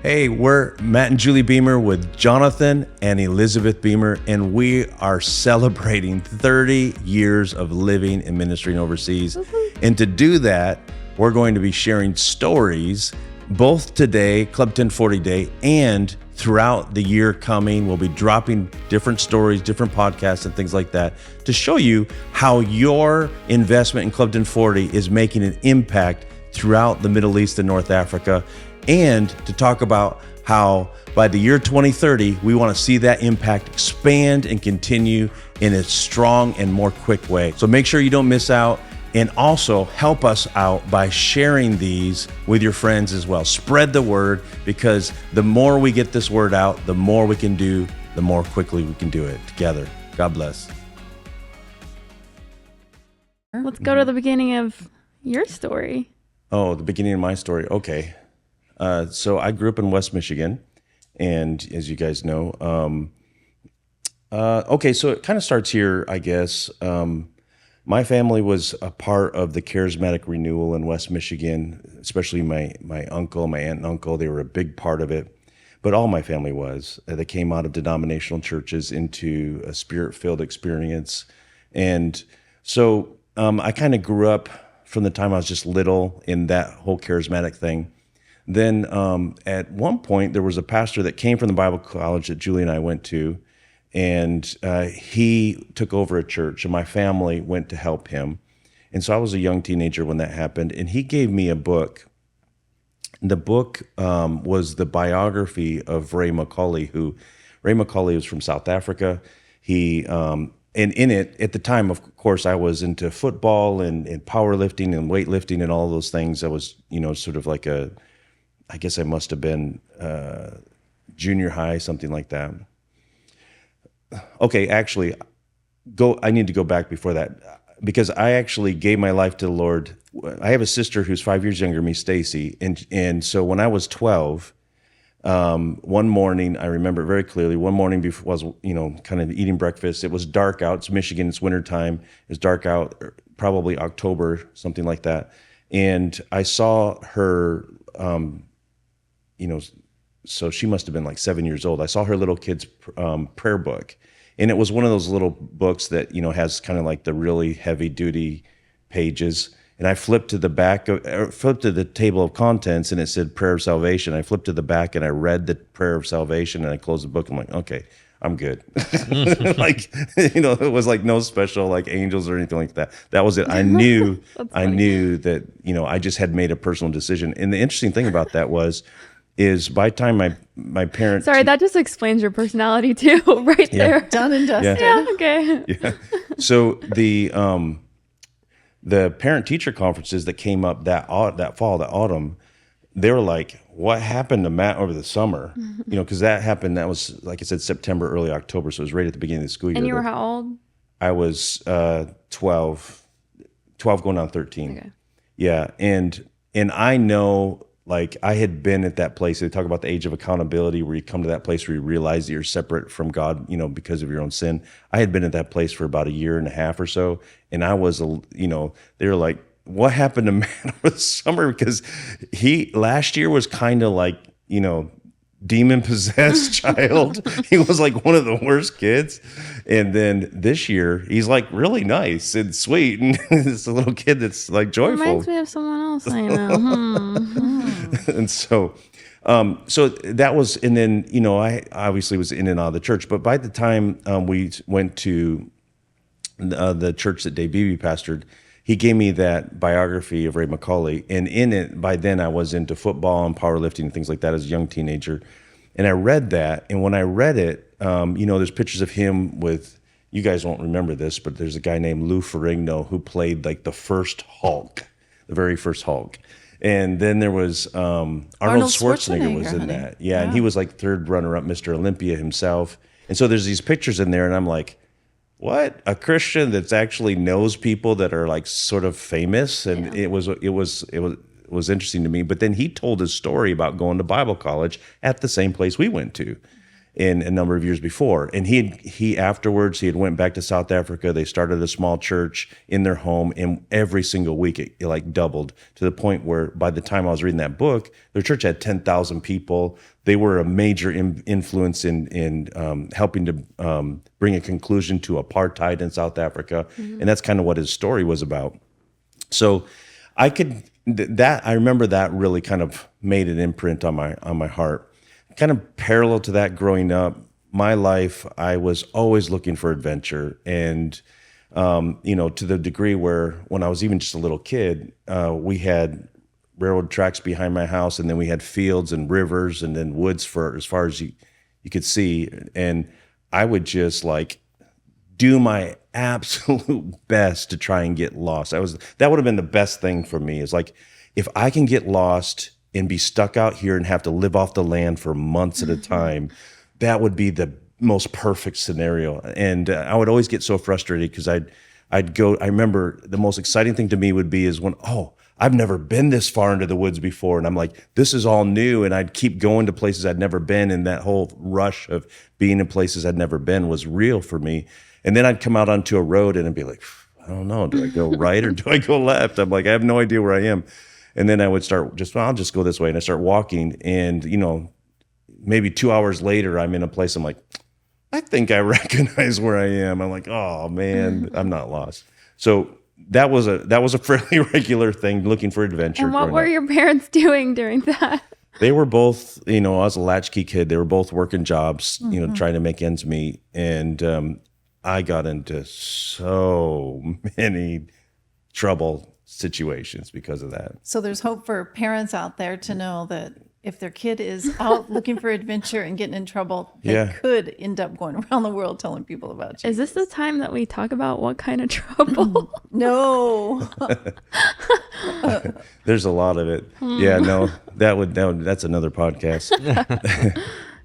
Hey, we're Matt and Julie Beemer with Jonathan and Elizabeth Beemer, and we are celebrating 30 years of living and ministering overseas. And to do that, we're going to be sharing stories both today, Club 1040 Day, and throughout the year coming. We'll be dropping different stories, different podcasts, and things like that to show you how your investment in Club 1040 is making an impact throughout the Middle East and North Africa, and to talk about how by the year 2030, we want to see that impact expand and continue in a strong and more quick way. So make sure you don't miss out, and also help us out by sharing these with your friends as well. Spread the word, because the more we get this word out, the more we can do, the more quickly we can do it together. God bless. Let's go to the beginning of your story. Oh, the beginning of my story. Okay. So I grew up in West Michigan, and as you guys know, okay, so it kind of starts here, I guess. My family was a part of the charismatic renewal in West Michigan, especially my uncle, my aunt and uncle. They were a big part of it, but all my family was. They came out of denominational churches into a spirit-filled experience. And so I kind of grew up from the time I was just little in that whole charismatic thing. Then at one point, there was a pastor that came from the Bible college that Julie and I went to, and he took over a church, and my family went to help him. And so I was a young teenager when that happened, and he gave me a book. The book was the biography of Ray McCauley, Ray McCauley was from South Africa. He and in it, at the time, of course, I was into football and powerlifting and weightlifting and all those things. I was, sort of like I guess I must have been junior high, something like that. Okay, actually, I need to go back before that, because I actually gave my life to the Lord. I have a sister who's 5 years younger than me, Stacy, and so when I was 12, one morning, I remember it very clearly. One morning before I was, kind of eating breakfast. It was dark out. It's Michigan. It's wintertime. It's dark out, probably October, something like that. And I saw her. So she must have been like 7 years old. I saw her little kid's prayer book, and it was one of those little books that, has kind of like the really heavy duty pages. And I flipped to the back, flipped to the table of contents, and it said prayer of salvation. I flipped to the back and I read the prayer of salvation, and I closed the book. I'm like, okay, I'm good. It was like no special like angels or anything like that. That was it. I knew that, I just had made a personal decision. And the interesting thing about that is by the time my parents... Sorry, that just explains your personality too, right there. Done and dusted. Yeah, okay. Yeah. So the parent-teacher conferences that came up that autumn, they were like, what happened to Matt over the summer? Because that happened, that was, like I said, September, early October, so it was right at the beginning of the school year. And you were how old? I was 12 going on 13. Okay. Yeah, and I know... Like I had been at that place. They talk about the age of accountability, where you come to that place where you realize that you're separate from God, because of your own sin. I had been at that place for about a year and a half or so, and I was, they were like, "What happened to Matt over the summer?" Because last year was kind of like, demon-possessed child. He was like one of the worst kids. And then this year, he's like really nice and sweet. And it's a little kid that's like joyful. Reminds me of someone else I know. And so that was, and then, I obviously was in and out of the church. But by the time we went to the church that Dave Beebe pastored, he gave me that biography of Ray McCauley, and in it, by then I was into football and powerlifting and things like that as a young teenager. And I read that, and when I read it, there's pictures of him with, you guys won't remember this, but there's a guy named Lou Ferrigno who played like the first Hulk, the very first Hulk. And then there was Arnold Schwarzenegger was in that. Yeah, and he was like third runner-up, Mr. Olympia himself. And so there's these pictures in there, and I'm like, what? A Christian that's actually knows people that are like sort of famous, and it was interesting to me. But then he told his story about going to Bible college at the same place we went to, in a number of years before. And he afterwards, he had went back to South Africa. They started a small church in their home, and every single week it like doubled, to the point where by the time I was reading that book, their church had 10,000 people. They were a major influence in helping to bring a conclusion to apartheid in South Africa. And that's kind of what his story was about. So I remember that really kind of made an imprint on my heart. Kind of parallel to that, growing up, my life, I was always looking for adventure. And, to the degree where when I was even just a little kid, we had railroad tracks behind my house, and then we had fields and rivers and then woods for as far as you could see. And I would just like do my absolute best to try and get lost. That would have been the best thing for me, is like, if I can get lost and be stuck out here and have to live off the land for months at a time, that would be the most perfect scenario. And I would always get so frustrated because I'd go. I remember the most exciting thing to me would be is when, I've never been this far into the woods before, and I'm like, this is all new. And I'd keep going to places I'd never been, and that whole rush of being in places I'd never been was real for me. And then I'd come out onto a road and I'd be like, I don't know, do I go right or do I go left? I'm like, I have no idea where I am. And then I would start I'll just go this way. And I start walking, and, maybe 2 hours later, I'm in a place, I'm like, I think I recognize where I am. I'm like, oh man, I'm not lost. So that was a fairly regular thing, looking for adventure. And what were your parents doing during that? They were both, I was a latchkey kid. They were both working jobs, trying to make ends meet. And I got into so many trouble situations because of that. So there's hope for parents out there to know that if their kid is out looking for adventure and getting in trouble, they could end up going around the world telling people about you. Is this the time that we talk about what kind of trouble? No. There's a lot of it. Yeah, no, that's another podcast.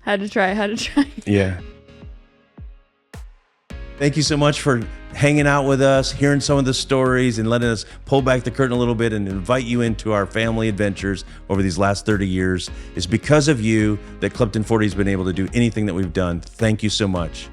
Had to try. Yeah. Thank you so much for hanging out with us, hearing some of the stories, and letting us pull back the curtain a little bit and invite you into our family adventures over these last 30 years. It's because of you that Clifton 40 has been able to do anything that we've done. Thank you so much.